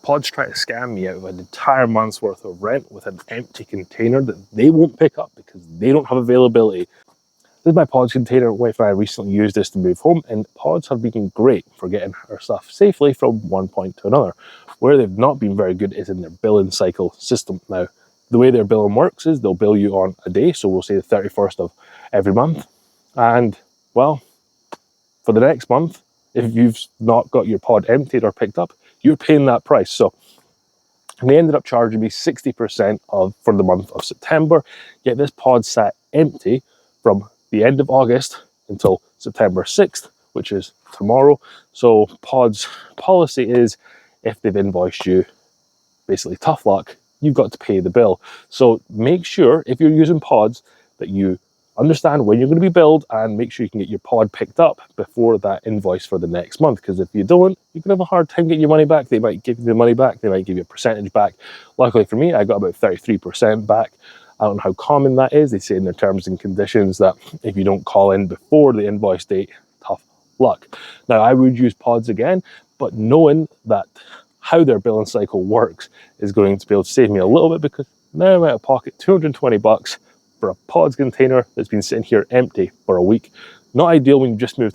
PODS try to scam me out of an entire month's worth of rent with an empty container that they won't pick up because they don't have availability. This is my PODS container. Wife and I recently used this to move home, and PODS have been great for getting our stuff safely from one point to another. Where they've not been very good is in their billing cycle system. Now, the way their billing works is they'll bill you on a day, so we'll say the 31st of every month. And, well, for the next month, if you've not got your pod emptied or picked up, you're paying that price. So they ended up charging me 60% for the month of September, yet this pod sat empty from the end of August until September 6th, which is tomorrow. So PODS policy is, if they've invoiced you, basically tough luck, you've got to pay the bill. So make sure, if you're using PODS, that you understand when you're going to be billed and make sure you can get your pod picked up before that invoice for the next month. Because if you don't, you can have a hard time getting your money back. They might give you the money back. They might give you a percentage back. Luckily for me, I got about 33% back. I don't know how common that is. They say in their terms and conditions that if you don't call in before the invoice date, tough luck. Now, I would use PODS again, but knowing that how their billing cycle works is going to be able to save me a little bit, because now I'm out of pocket $220 for a PODS container that's been sitting here empty for a week. Not ideal when you just moved house.